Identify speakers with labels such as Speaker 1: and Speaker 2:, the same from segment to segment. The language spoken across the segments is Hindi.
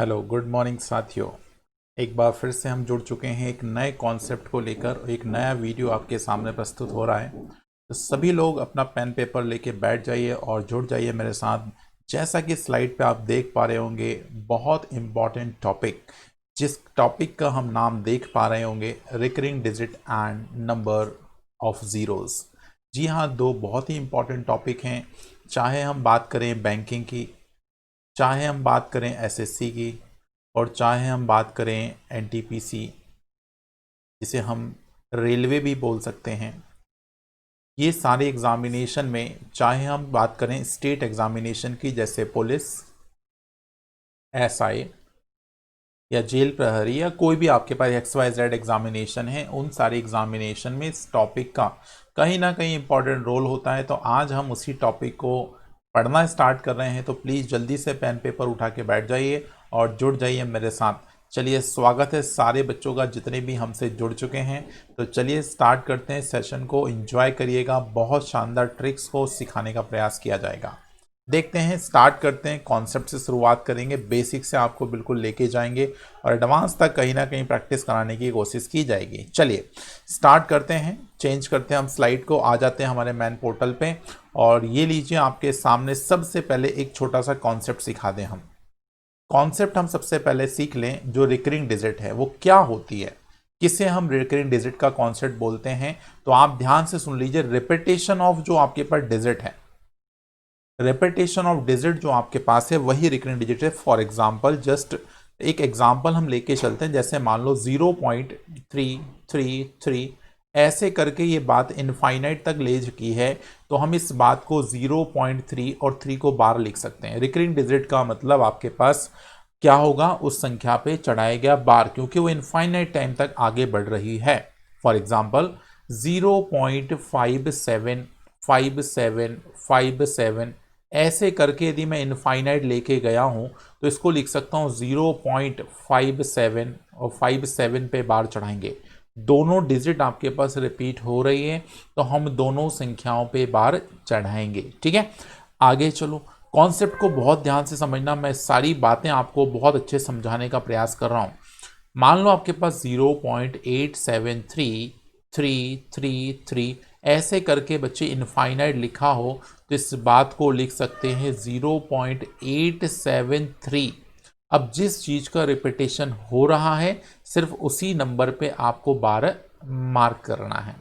Speaker 1: हेलो गुड मॉर्निंग साथियों। एक बार फिर से हम जुड़ चुके हैं एक नए कॉन्सेप्ट को लेकर। एक नया वीडियो आपके सामने प्रस्तुत हो रहा है, तो सभी लोग अपना पेन पेपर लेके बैठ जाइए और जुड़ जाइए मेरे साथ। जैसा कि स्लाइड पे आप देख पा रहे होंगे, बहुत इम्पॉर्टेंट टॉपिक, जिस टॉपिक का हम नाम देख पा रहे होंगे, recurring digit and number of zeros. जी हाँ, दो बहुत ही इम्पॉर्टेंट टॉपिक हैं। चाहे हम बात करें बैंकिंग की, चाहे हम बात करें एसएससी की, और चाहे हम बात करें एनटीपीसी, जिसे हम रेलवे भी बोल सकते हैं। ये सारे एग्जामिनेशन में, चाहे हम बात करें स्टेट एग्जामिनेशन की जैसे पुलिस, एसआई या जेल प्रहरी, या कोई भी आपके पास XYZ एग्जामिनेशन है, उन सारे एग्जामिनेशन में इस टॉपिक का कहीं ना कहीं इंपॉर्टेंट रोल होता है। तो आज हम उसी टॉपिक को पढ़ना स्टार्ट कर रहे हैं, तो प्लीज़ जल्दी से पेन पेपर उठा के बैठ जाइए और जुड़ जाइए मेरे साथ। चलिए, स्वागत है सारे बच्चों का जितने भी हमसे जुड़ चुके हैं। तो चलिए स्टार्ट करते हैं सेशन को। एंजॉय करिएगा, बहुत शानदार ट्रिक्स को सिखाने का प्रयास किया जाएगा। देखते हैं, स्टार्ट करते हैं। कॉन्सेप्ट से शुरुआत करेंगे, बेसिक से आपको बिल्कुल लेके जाएंगे और एडवांस तक कहीं ना कहीं प्रैक्टिस कराने की कोशिश की जाएगी। चलिए स्टार्ट करते हैं, चेंज करते हैं हम स्लाइड को, आ जाते हैं हमारे मैन पोर्टल पे। और ये लीजिए, आपके सामने सबसे पहले एक छोटा सा कॉन्सेप्ट सिखा दें हम। कॉन्सेप्ट हम सबसे पहले सीख लें, जो रिकरिंग डिजिट है वो क्या होती है, किसे हम रिकरिंग डिजिट का कॉन्सेप्ट बोलते हैं। तो आप ध्यान से सुन लीजिए, रिपीटेशन ऑफ जो आपके पास डिजिट है, रेपिटेशन ऑफ डिजिट जो आपके पास है, वही रिकरिंग डिजिट है। फॉर एग्जाम्पल, जस्ट एक एग्जाम्पल हम लेके चलते हैं। जैसे मान लो 0.333, ऐसे करके ये बात इनफाइनाइट तक ले चुकी है, तो हम इस बात को 0.3 और 3 को बार लिख सकते हैं। रिकरिंग डिजिट का मतलब आपके पास क्या होगा, उस संख्या पे चढ़ाया गया बार, क्योंकि वो इनफाइनाइट टाइम तक आगे बढ़ रही है। फॉर एग्जाम्पल 0.575757, ऐसे करके यदि मैं इनफाइनाइट लेके गया हूं, तो इसको लिख सकता हूं 0.57 और 57 पे बार चढ़ाएंगे। दोनों डिजिट आपके पास रिपीट हो रही है, तो हम दोनों संख्याओं पे बार चढ़ाएंगे। ठीक है, आगे चलो। कॉन्सेप्ट को बहुत ध्यान से समझना, मैं सारी बातें आपको बहुत अच्छे समझाने का प्रयास कर रहा हूं। मान लो आपके पास 0.873333, ऐसे करके बच्चे इनफाइनाइट लिखा हो, तो इस बात को लिख सकते हैं 0.873। अब जिस चीज का रिपीटेशन हो रहा है, सिर्फ उसी नंबर पे आपको बार मार्क करना है।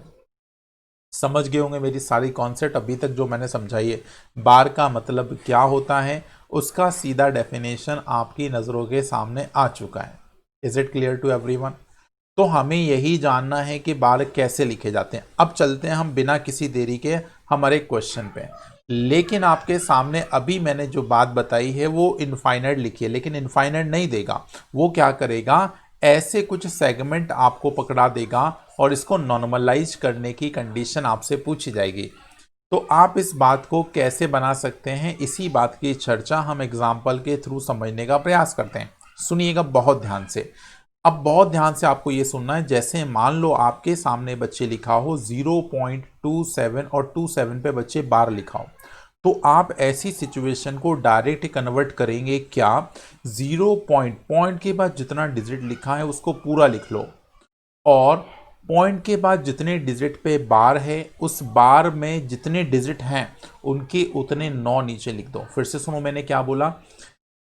Speaker 1: समझ गए होंगे मेरी सारी कॉन्सेप्ट अभी तक जो मैंने समझाई है। बार का मतलब क्या होता है, उसका सीधा डेफिनेशन आपकी नज़रों के सामने आ चुका है। Is it clear to everyone? तो हमें यही जानना है कि बार कैसे लिखे जाते हैं। अब चलते हैं हम बिना किसी देरी के हमारे क्वेश्चन पे। लेकिन आपके सामने अभी मैंने जो बात बताई है वो इनफाइनाइट लिखी है, लेकिन इनफाइनाइट नहीं देगा। वो क्या करेगा, ऐसे कुछ सेगमेंट आपको पकड़ा देगा और इसको नॉर्मलाइज करने की कंडीशन आपसे पूछी जाएगी। तो आप इस बात को कैसे बना सकते हैं, इसी बात की चर्चा हम एग्जाम्पल के थ्रू समझने का प्रयास करते हैं। सुनिएगा बहुत ध्यान से। अब बहुत ध्यान से आपको ये सुनना है। जैसे मान लो आपके सामने बच्चे लिखा हो 0.27 और 27 पे बच्चे बार लिखा हो, तो आप ऐसी सिचुएशन को डायरेक्ट कन्वर्ट करेंगे क्या, पॉइंट के बाद जितना डिजिट लिखा है उसको पूरा लिख लो, और पॉइंट के बाद जितने डिजिट पे बार है, उस बार में जितने डिजिट हैं उनके उतने 9 नीचे लिख दो। फिर से सुनो मैंने क्या बोला,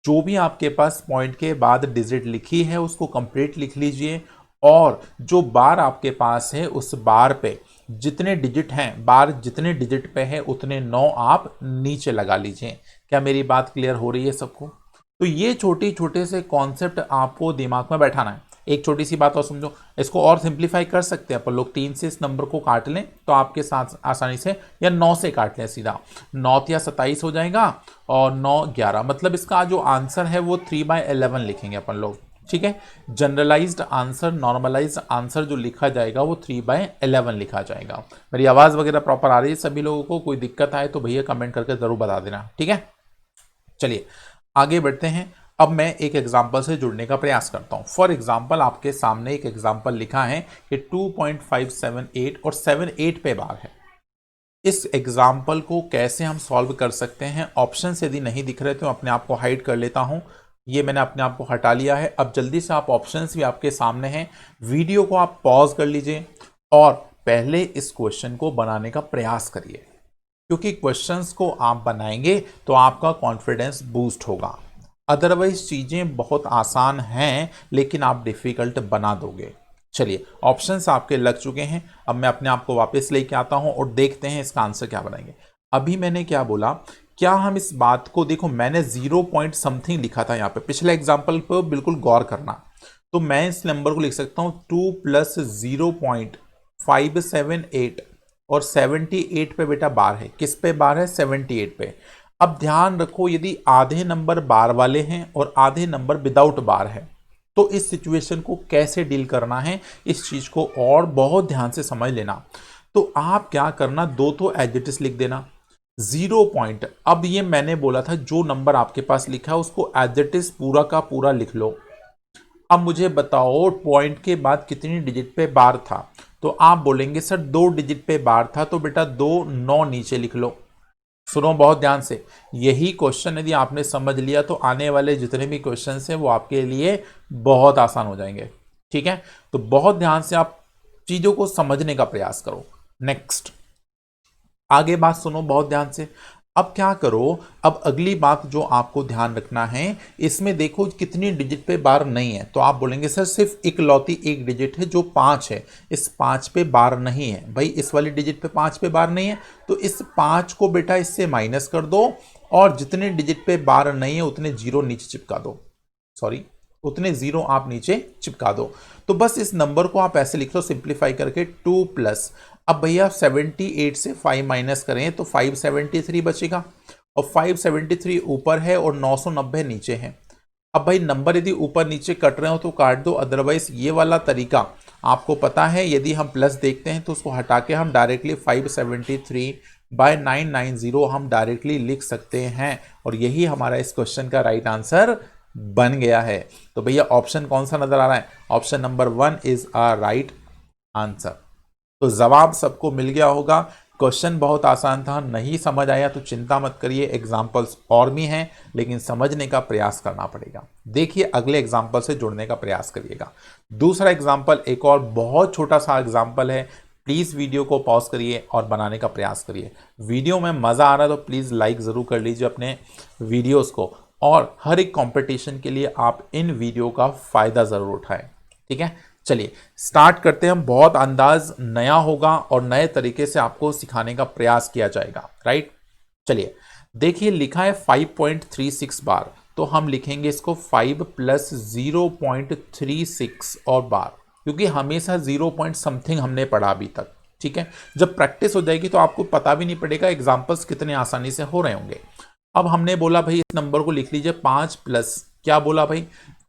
Speaker 1: जो भी आपके पास पॉइंट के बाद डिजिट लिखी है उसको कंप्लीट लिख लीजिए, और जो बार आपके पास है उस बार पे जितने डिजिट हैं, बार जितने डिजिट पे है उतने 9 आप नीचे लगा लीजिए। क्या मेरी बात क्लियर हो रही है सबको? तो ये छोटे छोटे से कॉन्सेप्ट आपको दिमाग में बैठाना है। एक छोटी सी बात और समझो, इसको और सिंप्लीफाई कर सकते हैं अपन लोग। 3 से इस नंबर को काट लें तो आपके साथ आसानी से, या 9 से काट लें सीधा, 9 या 27 हो जाएगा, और 9 11, मतलब इसका जो आंसर है वो 3/11 लिखेंगे अपन लोग। ठीक है, जनरलाइज्ड आंसर, नॉर्मलाइज्ड आंसर जो लिखा जाएगा वो 3/11 लिखा जाएगा। मेरी आवाज़ वगैरह प्रॉपर आ रही है सभी लोगों को? कोई दिक्कत आए तो भैया कमेंट करके ज़रूर बता देना। ठीक है, चलिए आगे बढ़ते हैं। अब मैं एक एग्जाम्पल से जुड़ने का प्रयास करता हूं। फॉर एग्जाम्पल, आपके सामने एक एग्जाम्पल लिखा है कि 2.578 और 78 पे बार है। इस एग्जाम्पल को कैसे हम सॉल्व कर सकते हैं, ऑप्शन यदि नहीं दिख रहे तो अपने आप को हाइड कर लेता हूं। ये मैंने अपने आप को हटा लिया है। अब जल्दी से आप ऑप्शंस भी आपके सामने हैं, वीडियो को आप पॉज कर लीजिए और पहले इस क्वेश्चन को बनाने का प्रयास करिए, क्योंकि क्वेश्चंस को आप बनाएंगे तो आपका कॉन्फिडेंस बूस्ट होगा। अदरवाइज चीजें बहुत आसान हैं लेकिन आप डिफिकल्ट बना दोगे। चलिए, ऑप्शंस आपके लग चुके हैं। अब मैं अपने आप को वापस लेके आता हूं और देखते हैं इसका आंसर क्या बनाएंगे। अभी मैंने क्या बोला, क्या हम इस बात को देखो, मैंने 0 पॉइंट समथिंग लिखा था यहाँ पे, पिछले एग्जाम्पल पर बिल्कुल गौर करना। तो मैं इस नंबर को लिख सकता हूं 2 + 0.578 और 78 पे बेटा बार है। किस पे बार है? 78 पे। अब ध्यान रखो, यदि आधे नंबर बार वाले हैं और आधे नंबर विदाउट बार है तो इस सिचुएशन को कैसे डील करना है, इस चीज को और बहुत ध्यान से समझ लेना। तो आप क्या करना, दो तो एज इट इज लिख देना, 0 पॉइंट। अब ये मैंने बोला था जो नंबर आपके पास लिखा है उसको एज इट इज पूरा का पूरा लिख लो। अब मुझे बताओ पॉइंट के बाद कितनी डिजिट पे बार था, तो आप बोलेंगे सर 2 डिजिट पे बार था, तो बेटा 2 9 नीचे लिख लो। सुनो बहुत ध्यान से, यही क्वेश्चन यदि आपने समझ लिया तो आने वाले जितने भी क्वेश्चन हैं वो आपके लिए बहुत आसान हो जाएंगे। ठीक है, तो बहुत ध्यान से आप चीजों को समझने का प्रयास करो। नेक्स्ट, आगे बात सुनो बहुत ध्यान से। अब क्या करो, अब अगली बात जो आपको ध्यान रखना है, इसमें देखो कितनी डिजिट पे बार नहीं है, तो आप बोलेंगे सर सिर्फ इकलौती एक डिजिट है जो 5 है, इस 5 पे बार नहीं है। भाई इस वाली डिजिट पे 5 पे बार नहीं है, तो इस 5 को बेटा इससे माइनस कर दो और जितने डिजिट पे बार नहीं है उतने जीरो नीचे चिपका दो। सॉरी, उतने जीरो आप नीचे चिपका दो। तो बस इस नंबर को आप ऐसे लिख लो सिंप्लीफाई करके 2+, अब भैया 78 से 5 माइनस करें तो 573 बचेगा, और 573 ऊपर है और 990 नीचे है। अब भाई नंबर यदि ऊपर नीचे कट रहे हो तो काट दो, अदरवाइज ये वाला तरीका आपको पता है, यदि हम प्लस देखते हैं तो उसको हटा के हम डायरेक्टली 573/990 हम डायरेक्टली लिख सकते हैं, और यही हमारा इस क्वेश्चन का राइट आंसर बन गया है। तो भैया ऑप्शन कौन सा नजर आ रहा है? Option number 1 is a right answer. तो जवाब सबको मिल गया होगा। क्वेश्चन बहुत आसान था, नहीं समझ आया तो चिंता मत करिए, एग्जाम्पल्स और भी हैं लेकिन समझने का प्रयास करना पड़ेगा। देखिए अगले एग्जाम्पल से जुड़ने का प्रयास करिएगा। दूसरा एग्जाम्पल एक और बहुत छोटा सा एग्जाम्पल है, प्लीज़ वीडियो को पॉज करिए और बनाने का प्रयास करिए। वीडियो में मज़ा आ रहा है तो प्लीज़ लाइक ज़रूर कर लीजिए अपने वीडियोज़ को, और हर एक कंपटीशन के लिए आप इन वीडियो का फ़ायदा ज़रूर उठाएं। ठीक है, चलिए स्टार्ट करते हैं हम। बहुत अंदाज नया होगा और नए तरीके से आपको सिखाने का प्रयास किया जाएगा। राइट, चलिए देखिए लिखा है 5.36 बार, तो हम लिखेंगे इसको 5 + 0.36 और बार, क्योंकि हमेशा 0 पॉइंट समथिंग हमने पढ़ा अभी तक। ठीक है, जब प्रैक्टिस हो जाएगी तो आपको पता भी नहीं पड़ेगा एग्जाम्पल्स कितने आसानी से हो रहे होंगे। अब हमने बोला भाई इस नंबर को लिख लीजिए 5 प्लस क्या बोला भाई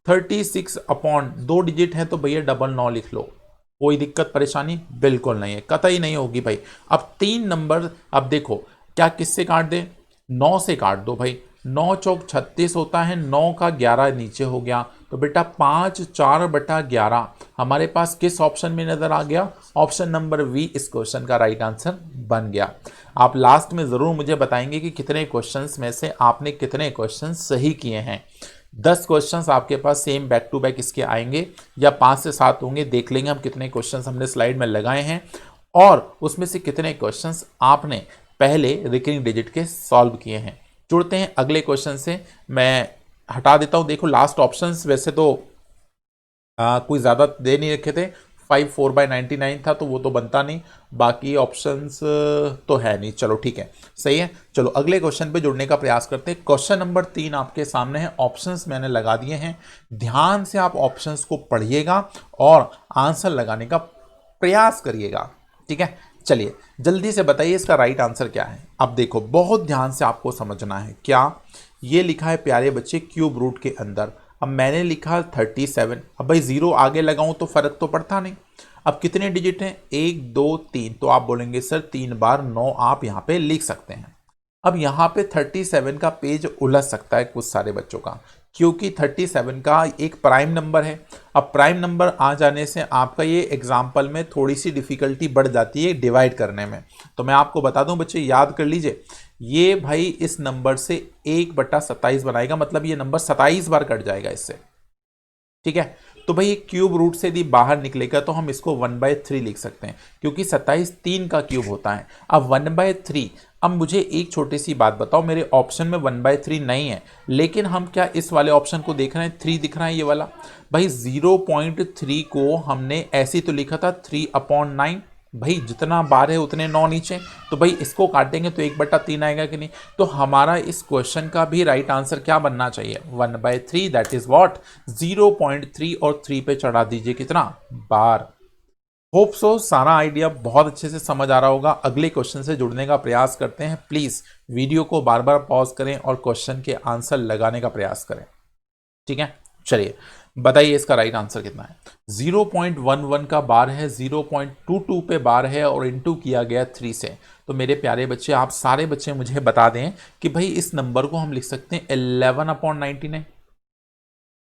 Speaker 1: 36 अपॉन 2 डिजिट है तो भैया 999 लिख लो। कोई दिक्कत परेशानी बिल्कुल नहीं है, कतई नहीं होगी भाई। अब 3 नंबर, अब देखो क्या किससे काट दे, 9 से काट दो भाई, 9 चौक 36 होता है, 9 का 11 नीचे हो गया, तो बेटा 5 4/11 हमारे पास किस ऑप्शन में नजर आ गया? ऑप्शन नंबर वी इस क्वेश्चन का राइट आंसर बन गया। आप लास्ट में जरूर मुझे बताएंगे कि कितने क्वेश्चंस में से आपने कितने क्वेश्चंस सही किए हैं। 10 क्वेश्चंस आपके पास सेम बैक टू बैक इसके आएंगे या 5 से 7 होंगे, देख लेंगे हम कितने क्वेश्चंस हमने स्लाइड में लगाए हैं और उसमें से कितने क्वेश्चंस आपने पहले रिकरिंग डिजिट के सॉल्व किए हैं। जुड़ते हैं अगले क्वेश्चन से, मैं हटा देता हूं। देखो लास्ट ऑप्शंस वैसे तो कोई ज़्यादा दे नहीं रखे थे, 5 4/99 था तो वो तो बनता नहीं, बाकी ऑप्शंस तो है नहीं। चलो ठीक है, सही है। चलो अगले क्वेश्चन पे जुड़ने का प्रयास करते हैं। क्वेश्चन नंबर 3 आपके सामने है, ऑप्शंस मैंने लगा दिए हैं, ध्यान से आप ऑप्शंस को पढ़िएगा और आंसर लगाने का प्रयास करिएगा। ठीक है, चलिए जल्दी से बताइए इसका राइट आंसर क्या है। अब देखो बहुत ध्यान से आपको समझना है, क्या ये लिखा है प्यारे बच्चे क्यूब रूट के अंदर, अब मैंने लिखा 37, अब भाई 0 आगे लगाऊं तो फर्क तो पड़ता नहीं। अब कितने डिजिट हैं? 1 2 3, तो आप बोलेंगे सर 3 बार 9 आप यहाँ पे लिख सकते हैं। अब यहाँ पे 37 का पेज उलझ सकता है कुछ सारे बच्चों का, क्योंकि 37 का एक प्राइम नंबर है। अब प्राइम नंबर आ जाने से आपका ये एग्जाम्पल में थोड़ी सी डिफिकल्टी बढ़ जाती है डिवाइड करने में। तो मैं आपको बता दूं बच्चे, याद कर लीजिए ये भाई इस नंबर से 1/27 बनाएगा, मतलब ये नंबर 27 बार कट जाएगा इससे। ठीक है, तो भाई क्यूब रूट से यदि बाहर निकलेगा तो हम इसको 1/3 लिख सकते हैं, क्योंकि 27 3 का क्यूब होता है। अब 1/3, अब मुझे एक छोटी सी बात बताओ, मेरे ऑप्शन में 1/3 नहीं है, लेकिन हम क्या इस वाले ऑप्शन को देख रहे हैं, 3 दिख रहा है ये वाला। भाई 0.3 को हमने ऐसे ही तो लिखा था 3/9, भाई जितना बार है उतने 9 नीचे, तो भाई इसको काटेंगे तो 1/3 आएगा कि नहीं। तो हमारा इस क्वेश्चन का भी राइट आंसर क्या बनना चाहिए, 1/3, दैट इज व्हाट 0.3, और 3 पे चढ़ा दीजिए कितना, बार। होप सो सारा आइडिया बहुत अच्छे से समझ आ रहा होगा। अगले क्वेश्चन से जुड़ने का प्रयास करते हैं। प्लीज वीडियो को बार बार पॉज करें और क्वेश्चन के आंसर लगाने का प्रयास करें। ठीक है, चलिए बताइए इसका राइट आंसर कितना है। 0.11 का बार है, 0.22 पे बार है और इनटू किया गया 3 से। तो मेरे प्यारे बच्चे, आप सारे बच्चे मुझे बता दें कि भाई इस नंबर को हम लिख सकते हैं 11/99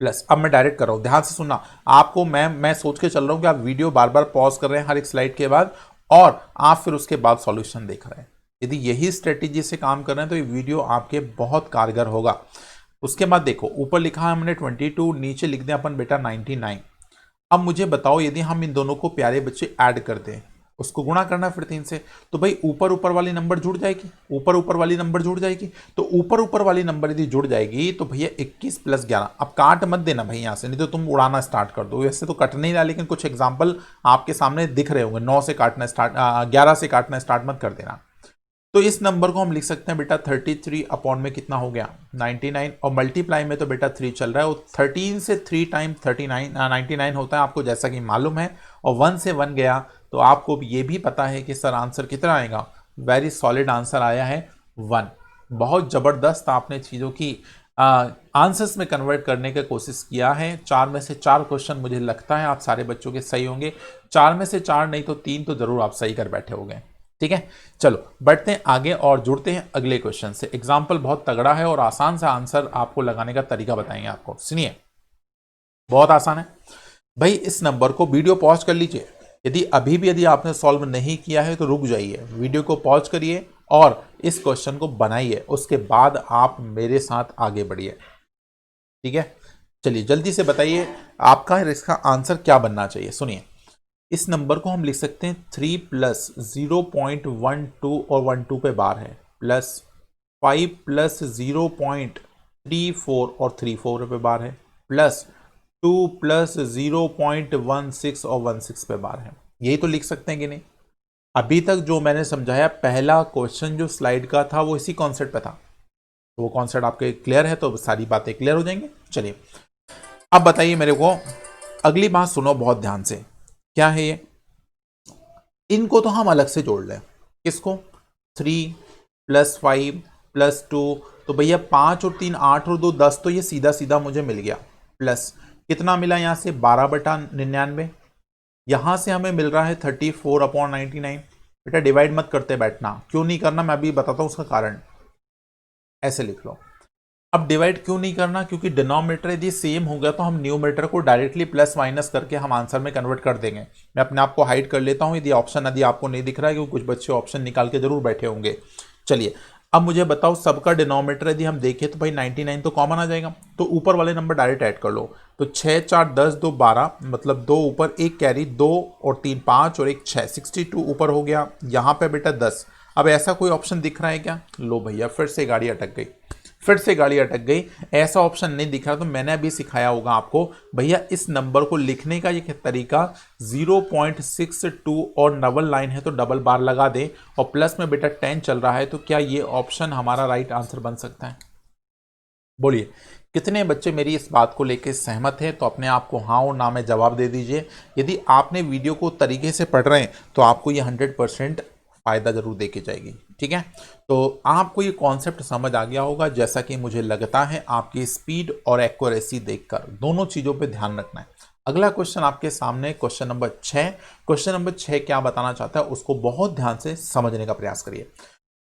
Speaker 1: प्लस। अब मैं डायरेक्ट कर रहा हूं, ध्यान से सुनना। आपको मैं सोच के चल रहा हूं कि आप वीडियो बार बार पॉज कर रहे हैं हर एक स्लाइड के बाद, और आप फिर उसके बाद सॉल्यूशन देख रहे हैं। यदि यही स्ट्रेटेजी से काम कर रहे हैं तो ये वीडियो आपके बहुत कारगर होगा। उसके बाद देखो, ऊपर लिखा है हमने 22, नीचे लिख दें अपन बेटा 99। अब मुझे बताओ, यदि हम इन दोनों को प्यारे बच्चे ऐड कर दें, उसको गुणा करना फिर 3 से, तो भाई ऊपर ऊपर वाली नंबर जुड़ जाएगी, ऊपर ऊपर वाली नंबर जुड़ जाएगी। तो ऊपर ऊपर वाली नंबर यदि जुड़ जाएगी तो भैया 21 + 11। अब काट मत देना भाई यहाँ से, नहीं तो तुम उड़ाना स्टार्ट कर दो। वैसे तो कट नहीं रहा, लेकिन कुछ एग्जाम्पल आपके सामने दिख रहे होंगे। 9 से काटना स्टार्ट, 11 से काटना स्टार्ट मत कर देना। तो इस नंबर को हम लिख सकते हैं बेटा 33 अपॉन में कितना हो गया 99, और मल्टीप्लाई में तो बेटा 3 चल रहा है। 13 से 3 टाइम 99 होता है, आपको जैसा कि मालूम है। और 1 से 1 गया तो आपको ये भी पता है कि सर आंसर कितना आएगा। वेरी सॉलिड आंसर आया है 1। बहुत ज़बरदस्त आपने चीज़ों की आंसर्स में कन्वर्ट करने की कोशिश किया है। 4 में से 4 क्वेश्चन मुझे लगता है आप सारे बच्चों के सही होंगे। 4 में से 4 नहीं तो 3 तो जरूर आप सही कर बैठे होंगे। ठीक है, चलो बढ़ते हैं आगे और जुड़ते हैं अगले क्वेश्चन से। एग्जाम्पल बहुत तगड़ा है और आसान सा आंसर आपको लगाने का तरीका बताएंगे आपको, सुनिए। बहुत आसान है भाई। इस नंबर को, वीडियो पॉज कर लीजिए, यदि अभी भी यदि आपने सॉल्व नहीं किया है तो रुक जाइए, वीडियो को पॉज करिए और इस क्वेश्चन को बनाइए, उसके बाद आप मेरे साथ आगे बढ़िए। ठीक है, चलिए जल्दी से बताइए आपका इसका आंसर क्या बनना चाहिए। सुनिए, इस नंबर को हम लिख सकते हैं 3 + 0.12 और 12 पे बार है, प्लस 5 + 0.34 और 34 पे बार है, प्लस 2 + 0.16 और 16 पे बार है। यही तो लिख सकते हैं कि नहीं। अभी तक जो मैंने समझाया, पहला क्वेश्चन जो स्लाइड का था वो इसी कॉन्सेप्ट पे था। वो कॉन्सेप्ट आपके क्लियर है तो सारी बातें क्लियर हो जाएंगी। चलिए अब बताइए मेरे को, अगली बात सुनो बहुत ध्यान से। क्या है ये, इनको तो हम अलग से जोड़ लें। किसको, 3 + 5 + 2, तो भैया 5 और 3 8 और 2 10, तो ये सीधा सीधा मुझे मिल गया। प्लस कितना मिला यहाँ से 12/99, यहाँ से हमें मिल रहा है 34/99। बेटा डिवाइड मत करते बैठना, क्यों नहीं करना मैं अभी बताता हूँ उसका कारण। ऐसे लिख लो। अब डिवाइड क्यों नहीं करना, क्योंकि डिनोमिनेटर यदि सेम हो गया तो हम न्यूमरेटर को डायरेक्टली प्लस माइनस करके हम आंसर में कन्वर्ट कर देंगे। मैं अपने आप को हाइड कर लेता हूं यदि ऑप्शन यदि आपको नहीं दिख रहा है, क्योंकि कुछ बच्चे ऑप्शन निकाल के जरूर बैठे होंगे। चलिए अब मुझे बताओ, सबका डिनोमिनेटर यदि हम देखें तो भाई 99 तो कॉमन आ जाएगा, तो ऊपर वाले नंबर डायरेक्ट ऐड कर लो। तो 6 4 10 2 12, मतलब 2 ऊपर 1 कैरी, 2 और 3 5 और 1 6, 62 ऊपर हो गया। यहाँ पे बेटा 10। अब ऐसा कोई ऑप्शन दिख रहा है क्या, लो भैया फिर से गाड़ी अटक गई, फिर से गाड़ी अटक गई। ऐसा ऑप्शन नहीं दिख रहा, तो मैंने अभी सिखाया होगा आपको भैया इस नंबर को लिखने का ये तरीका 0.62 और डबल लाइन है तो डबल बार लगा दे, और प्लस में बेटा 10 चल रहा है, तो क्या ये ऑप्शन हमारा राइट आंसर बन सकता है। बोलिए कितने बच्चे मेरी इस बात को लेकर सहमत हैं, तो अपने आप को हाँ और ना में जवाब दे दीजिए। यदि आपने वीडियो को तरीके से पढ़ रहे हैं तो आपको ये 100% फायदा जरूर देके जाएगी। ठीक है, तो आपको ये कॉन्सेप्ट समझ आ गया होगा, जैसा कि मुझे लगता है। आपकी स्पीड और एक्यूरेसी देखकर दोनों चीजों पे ध्यान रखना है। अगला क्वेश्चन आपके सामने, क्वेश्चन नंबर 6। क्वेश्चन नंबर 6 क्या बताना चाहता है उसको बहुत ध्यान से समझने का प्रयास करिए।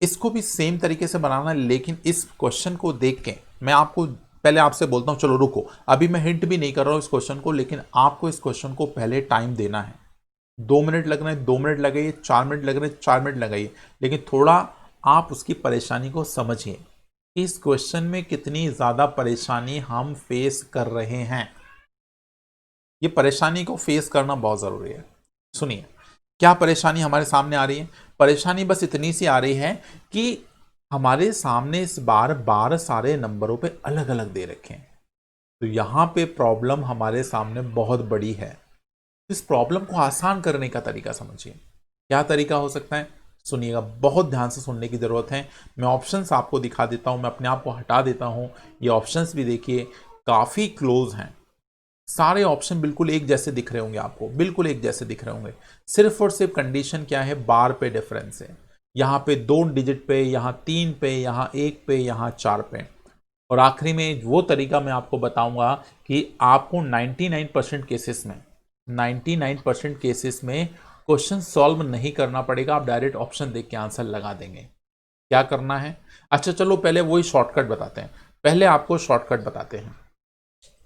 Speaker 1: इसको भी सेम तरीके से बनाना है, लेकिन इस क्वेश्चन को देख के मैं आपको पहले आपसे बोलता हूं, चलो रुको, अभी मैं हिंट भी नहीं कर रहा हूं इस क्वेश्चन को, लेकिन आपको इस क्वेश्चन को पहले टाइम देना है। 2 मिनट लग रहे हैं 2 मिनट लगाइए, 4 मिनट लग रहे हैं 4 मिनट लगाइए, लेकिन थोड़ा आप उसकी परेशानी को समझिए। इस क्वेश्चन में कितनी ज्यादा परेशानी हम फेस कर रहे हैं, ये परेशानी को फेस करना बहुत जरूरी है। सुनिए क्या परेशानी हमारे सामने आ रही है। परेशानी बस इतनी सी आ रही है कि हमारे सामने इस बार सारे नंबरों पे अलग अलग दे रखे हैं, तो यहां पे प्रॉब्लम हमारे सामने बहुत बड़ी है। इस प्रॉब्लम को आसान करने का तरीका समझिए। क्या तरीका हो सकता है, सुनिएगा, बहुत ध्यान से सुनने की जरूरत है। मैं ऑप्शंस आपको दिखा देता हूं, मैं अपने आप को हटा देता हूं। ये ऑप्शंस भी देखिए काफी क्लोज हैं, सारे ऑप्शन बिल्कुल एक जैसे दिख रहे होंगे आपको, बिल्कुल एक जैसे दिख रहे होंगे। सिर्फ और सिर्फ कंडीशन क्या है, बार पे डिफरेंस है। यहां पे 2 डिजिट पे, यहां 3 पे, यहां 1 पे, यहां 4 पे। और आखिरी में वो तरीका मैं आपको बताऊंगा कि आपको 99% केसेस में 99% केसेस में क्वेश्चन सॉल्व नहीं करना पड़ेगा, आप डायरेक्ट ऑप्शन देख के आंसर लगा देंगे। क्या करना है, अच्छा चलो पहले वही शॉर्टकट बताते हैं। पहले आपको शॉर्टकट बताते हैं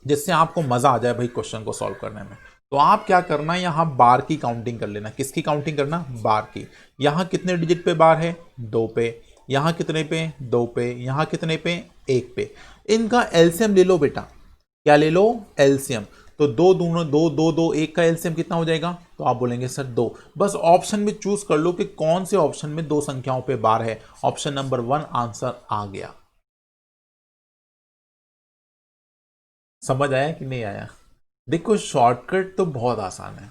Speaker 1: जिससे आपको मजा आ जाए भाई क्वेश्चन को सॉल्व करने में। तो आप क्या करना है, यहां बार की काउंटिंग कर लेना। किसकी काउंटिंग करना, बार की। यहां कितने डिजिट पे बार है, 2 पे। यहां कितने पे, 2 पे। यहां कितने पे, 1 पे। इनका एलसीएम ले लो बेटा। क्या ले लो, एलसीएम। तो दो दूनो दो दो दो, एक का एलसीएम कितना हो जाएगा, तो आप बोलेंगे सर 2। बस ऑप्शन में चूज कर लो कि कौन से ऑप्शन में 2 संख्याओं पे बार है। ऑप्शन नंबर 1 आंसर आ गया। समझ आया कि नहीं आया। देखो शॉर्टकट तो बहुत आसान है।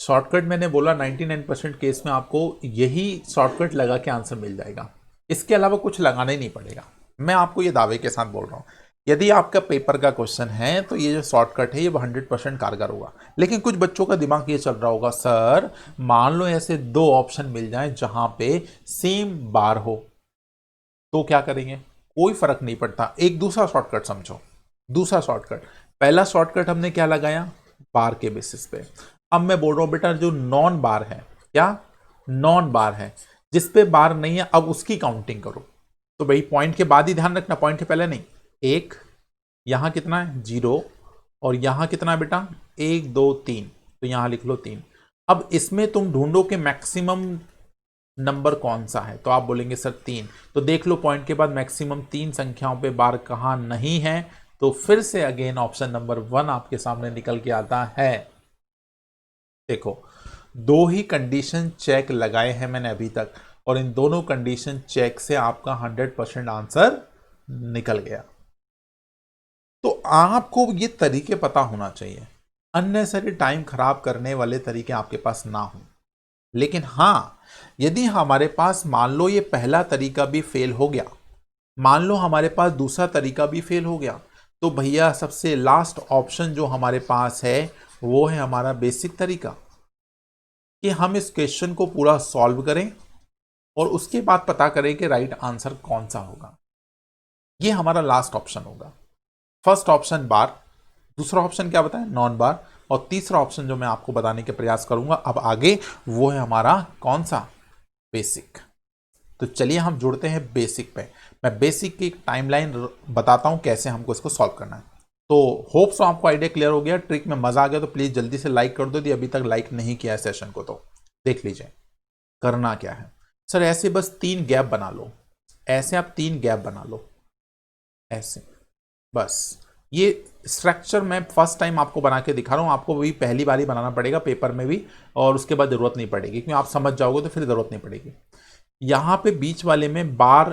Speaker 1: शॉर्टकट मैंने बोला 99% केस में आपको यही शॉर्टकट लगा के आंसर मिल जाएगा, इसके अलावा कुछ लगाना ही नहीं पड़ेगा। मैं आपको ये दावे के साथ बोल रहा हूं, यदि आपका पेपर का क्वेश्चन है तो ये जो शॉर्टकट है ये 100% कारगर होगा। लेकिन कुछ बच्चों का दिमाग ये चल रहा होगा, सर मान लो ऐसे 2 ऑप्शन मिल जाए जहां पे सेम बार हो, तो क्या करेंगे। कोई फर्क नहीं पड़ता, एक दूसरा शॉर्टकट समझो। दूसरा शॉर्टकट, पहला शॉर्टकट हमने क्या लगाया, बार के बेसिस पे। अब मैं बोल रहा हूं बेटा जो नॉन बार है, क्या नॉन बार है, जिस पे बार नहीं है, अब उसकी काउंटिंग करो। तो भाई पॉइंट के बाद ही ध्यान रखना, पॉइंट के पहले नहीं। 1, यहां कितना है 0, और यहां कितना है बेटा 1 2 3, तो यहां लिख लो 3। अब इसमें तुम ढूंढो कि मैक्सिमम नंबर कौन सा है, तो आप बोलेंगे सर 3। तो देख लो पॉइंट के बाद मैक्सिमम 3 संख्याओं पे बार कहां नहीं है, तो फिर से अगेन ऑप्शन नंबर 1 आपके सामने निकल के आता है। देखो 2 ही कंडीशन चेक लगाए हैं मैंने अभी तक, और इन दोनों कंडीशन चेक से आपका 100% आंसर निकल गया। तो आपको ये तरीके पता होना चाहिए, अननेसेसरी टाइम खराब करने वाले तरीके आपके पास ना हो। लेकिन हां, यदि हमारे पास मान लो ये पहला तरीका भी फेल हो गया, मान लो हमारे पास दूसरा तरीका भी फेल हो गया, तो भैया सबसे लास्ट ऑप्शन जो हमारे पास है वो है हमारा बेसिक तरीका, कि हम इस क्वेश्चन को पूरा सॉल्व करें और उसके बाद पता करें कि राइट आंसर कौन सा होगा। ये हमारा लास्ट ऑप्शन होगा। फर्स्ट ऑप्शन बार, दूसरा ऑप्शन क्या बताएं, नॉन बार, और तीसरा ऑप्शन जो मैं आपको बताने के प्रयास करूंगा अब आगे, वो है हमारा कौन सा, बेसिक। तो चलिए हम जुड़ते हैं बेसिक पे। मैं बेसिक की टाइमलाइन बताता हूं कैसे हमको इसको सॉल्व करना है। तो होप सो आपको आइडिया क्लियर हो गया, ट्रिक में मजा आ गया तो प्लीज जल्दी से लाइक कर दो, यदि अभी तक लाइक नहीं किया है सेशन को तो देख लीजिए। करना क्या है सर, ऐसे बस 3 गैप बना लो, ऐसे आप 3 गैप बना लो, ऐसे बस। ये स्ट्रक्चर मैं फर्स्ट टाइम आपको बना के दिखा रहा हूं, आपको भी पहली बार ही बनाना पड़ेगा पेपर में भी, और उसके बाद जरूरत नहीं पड़ेगी, क्योंकि आप समझ जाओगे तो फिर जरूरत नहीं पड़ेगी। यहां पे बीच वाले में बार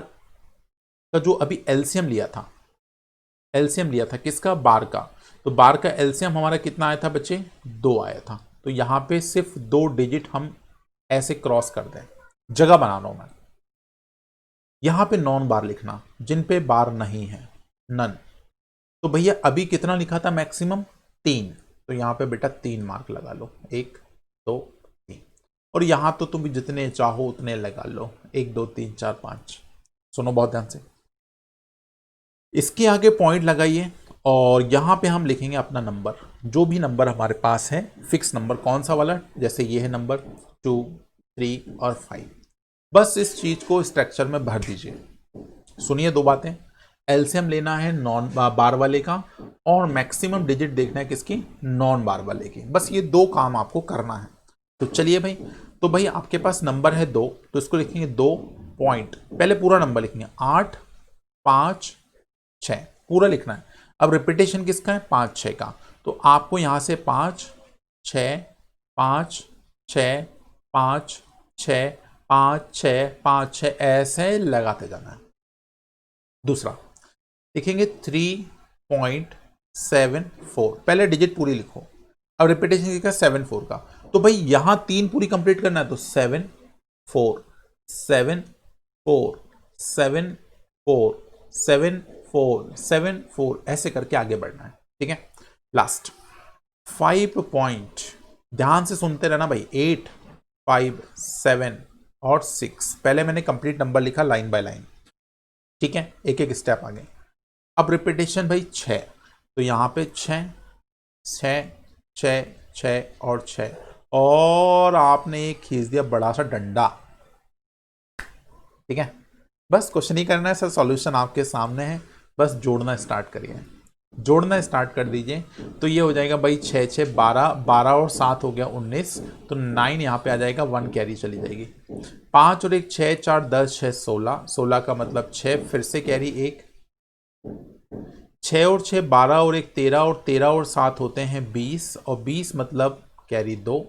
Speaker 1: का जो अभी एलसीएम लिया था, एलसीएम लिया था किसका, बार का। तो बार का एलसीएम हमारा कितना आया था बच्चे, 2 आया था। तो यहां पे सिर्फ 2 डिजिट हम ऐसे क्रॉस कर दें, जगह बना रहा हूं मैं। यहां पे नॉन बार लिखना, जिन पे बार नहीं है, नन। तो भैया अभी कितना लिखा था मैक्सिमम, 3। तो यहां पे बेटा 3 मार्क लगा लो, 1 2 3। और यहां तो तुम जितने चाहो उतने लगा लो, 1 2 3 4 5। सुनो बहुत ध्यान से, इसके आगे पॉइंट लगाइए, और यहां पे हम लिखेंगे अपना नंबर, जो भी नंबर हमारे पास है, फिक्स नंबर कौन सा वाला, जैसे ये है नंबर 2 3 और 5। बस इस चीज को स्ट्रक्चर में भर दीजिए। सुनिए 2 बातें, एलसीएम लेना है नॉन बार वाले का, और मैक्सिमम डिजिट देखना है किसकी, नॉन बार वाले की। बस ये 2 काम आपको करना है। तो चलिए भाई, तो भाई आपके पास नंबर है 2, तो इसको लिखेंगे 2 पॉइंट, पहले पूरा नंबर लिखेंगे 8 5 6 पूरा लिखना है। अब रिपीटेशन किसका है 5 6 का, तो आपको यहां से 5 6 5 6 5 6 5 6 5 6 ऐसे लगाते जाना है। दूसरा लिखेंगे 3.74, पहले डिजिट पूरी लिखो। अब रिपीटेशन का 7 4 का, तो भाई यहां 3 पूरी कंप्लीट करना है, तो 7 4 7 4 7 4 7 4 7 4 ऐसे करके आगे बढ़ना है। ठीक है, लास्ट 5 पॉइंट, ध्यान से सुनते रहना भाई, 8 5 7 और 6, पहले मैंने कंप्लीट नंबर लिखा लाइन बाय लाइन। ठीक है, एक एक स्टेप आगे। अब रिपीटेशन भाई 6, तो यहां पे 6 6 6 6 और 6, और आपने एक खींच दिया बड़ा सा डंडा। ठीक है, बस क्वेश्चन ही करना है सर, सॉल्यूशन आपके सामने है, बस जोड़ना स्टार्ट करिए, जोड़ना स्टार्ट कर दीजिए। तो ये हो जाएगा भाई 6 6 12, 12 और 7 हो गया 19, तो 9 यहाँ पे आ जाएगा, 1 कैरी चली जाएगी। 5 और 1 6 4 10 6 16, 16 का मतलब 6, फिर से कैरी 1, 6 और 6 12 और 1 13, और 13 और 7 होते हैं 20, और 20 मतलब कैरी 2,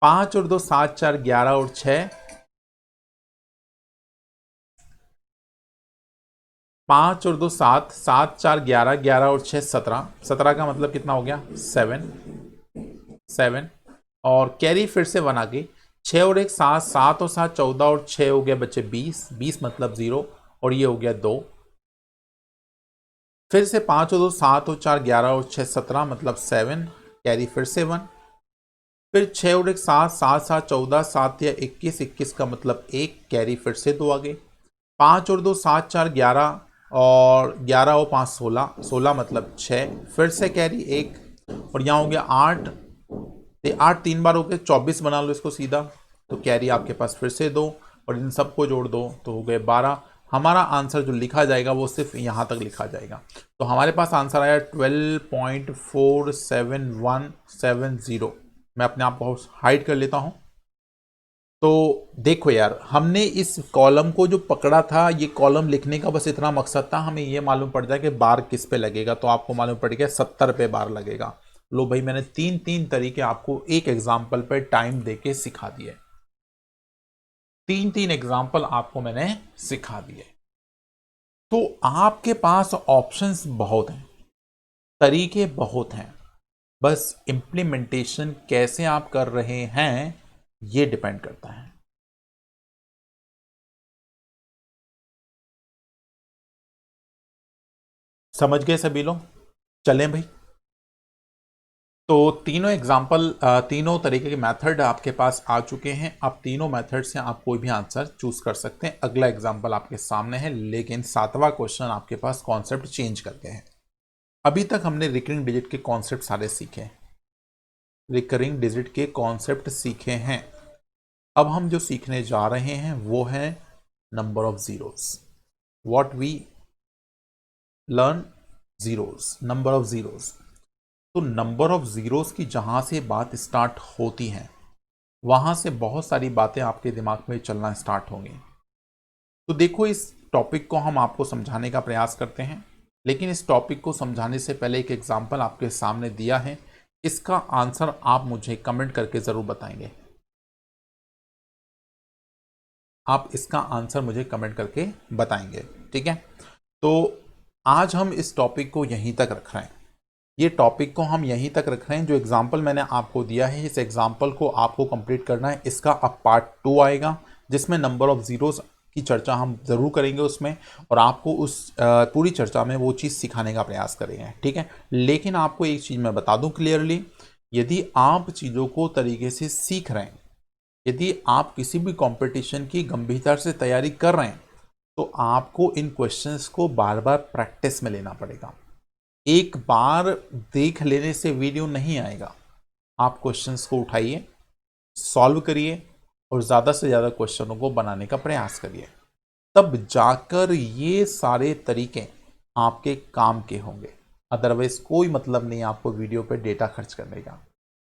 Speaker 1: 5 और 2 7 4 11 और 6, 5 और 2 7 7 4 11 11 और 6 17, 17 का मतलब कितना हो गया 7 7, और कैरी फिर से 1 आ गई, 6 और 1 7 7 और 7 14, और 6 हो गया बच्चे 20, 20 मतलब 0, और ये हो गया 2, फिर से 5 और 2 7 और 4 11 और 6 17 मतलब 7, कैरी फिर से 1, फिर 6 और 1 7 7 7 14 7 या 21, 21 का मतलब 1, कैरी फिर से 2 आ गए, 5 और 2 7 4 11, और 11 और 5 16, 16 मतलब 6, फिर से कैरी 1, और यहाँ हो गया 8, 8 3 बार हो गए 24 बना लो इसको सीधा, तो कैरी आपके पास फिर से 2, और इन सबको जोड़ दो तो हो गए 12। हमारा आंसर जो लिखा जाएगा वो सिर्फ यहाँ तक लिखा जाएगा, तो हमारे पास आंसर आया 12.47170। मैं अपने आप को हाइड कर लेता हूँ। तो देखो यार, हमने इस कॉलम को जो पकड़ा था, ये कॉलम लिखने का बस इतना मकसद था, हमें ये मालूम पड़ जाए कि बार किस पे लगेगा, तो आपको मालूम पड़ गया 70 पे बार लगेगा। लो भाई, मैंने 3 तरीके आपको एक एग्जाम्पल पे टाइम देके सिखा दिए, 3 एग्जाम्पल आपको मैंने सिखा दिए। तो आपके पास ऑप्शंस बहुत हैं, तरीके बहुत हैं, बस इंप्लीमेंटेशन कैसे आप कर रहे हैं ये डिपेंड करता है। समझ गए सभी लोग? चलें भाई, तो तीनों एग्जाम्पल, तीनों तरीके के मेथड आपके पास आ चुके हैं। अब तीनों मेथड से आप कोई भी आंसर चूज कर सकते हैं। अगला एग्जाम्पल आपके सामने है, लेकिन 7वां क्वेश्चन आपके पास कॉन्सेप्ट चेंज करके है। अभी तक हमने रिकरिंग डिजिट के कॉन्सेप्ट सारे सीखे, रिकरिंग डिजिट के कॉन्सेप्ट सीखे हैं। अब हम जो सीखने जा रहे हैं वो है number of zeros. What we learn, zeros, number of zeros. तो नंबर ऑफ जीरोस की जहां से बात स्टार्ट होती है, वहां से बहुत सारी बातें आपके दिमाग में चलना स्टार्ट होंगी। तो देखो, इस टॉपिक को हम आपको समझाने का प्रयास करते हैं, लेकिन इस टॉपिक को समझाने से पहले एक एग्जाम्पल आपके सामने दिया है, इसका आंसर आप मुझे कमेंट करके जरूर बताएंगे। आप इसका आंसर मुझे कमेंट करके बताएंगे, ठीक है? तो आज हम इस टॉपिक को यहीं तक रख रहे हैं, ये टॉपिक को हम यहीं तक रख रहे हैं। जो एग्जाम्पल मैंने आपको दिया है, इस एग्जाम्पल को आपको कंप्लीट करना है। इसका अब पार्ट 2 आएगा, जिसमें नंबर ऑफ जीरोस की चर्चा हम ज़रूर करेंगे उसमें, और आपको उस पूरी चर्चा में वो चीज़ सिखाने का प्रयास करेंगे, ठीक है? लेकिन आपको एक चीज़ मैं बता दूं क्लियरली, यदि आप चीज़ों को तरीके से सीख रहे हैं, यदि आप किसी भी कंपटीशन की गंभीरता से तैयारी कर रहे हैं, तो आपको इन क्वेश्चंस को बार बार प्रैक्टिस में लेना पड़ेगा। एक बार देख लेने से वीडियो नहीं आएगा। आप क्वेश्चंस को उठाइए, सॉल्व करिए, और ज़्यादा से ज़्यादा क्वेश्चनों को बनाने का प्रयास करिए, तब जाकर ये सारे तरीके आपके काम के होंगे। अदरवाइज कोई मतलब नहीं आपको वीडियो पे डेटा खर्च करने का।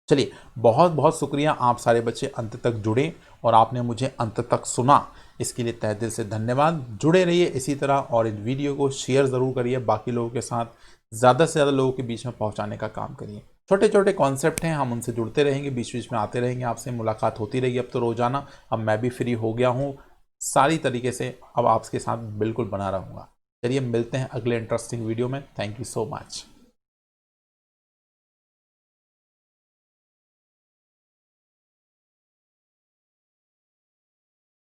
Speaker 1: चलिए, बहुत बहुत शुक्रिया, आप सारे बच्चे अंत तक जुड़े और आपने मुझे अंत तक सुना। इसके लिए तहे दिल से धन्यवाद। जुड़े रहिए इसी तरह और इन वीडियो को शेयर ज़रूर करिए, बाकी लोगों के साथ ज़्यादा से ज़्यादा लोगों के बीच में पहुंचाने का काम करिए। छोटे छोटे कॉन्सेप्ट हैं, हम उनसे जुड़ते रहेंगे, बीच बीच में आते रहेंगे, आपसे मुलाकात होती रहेगी। अब तो रोज़ाना, अब मैं भी फ्री हो गया हूँ सारी तरीके से, अब आपके साथ बिल्कुल बना रहूँगा। चलिए मिलते हैं अगले इंटरेस्टिंग वीडियो में। Thank you so much.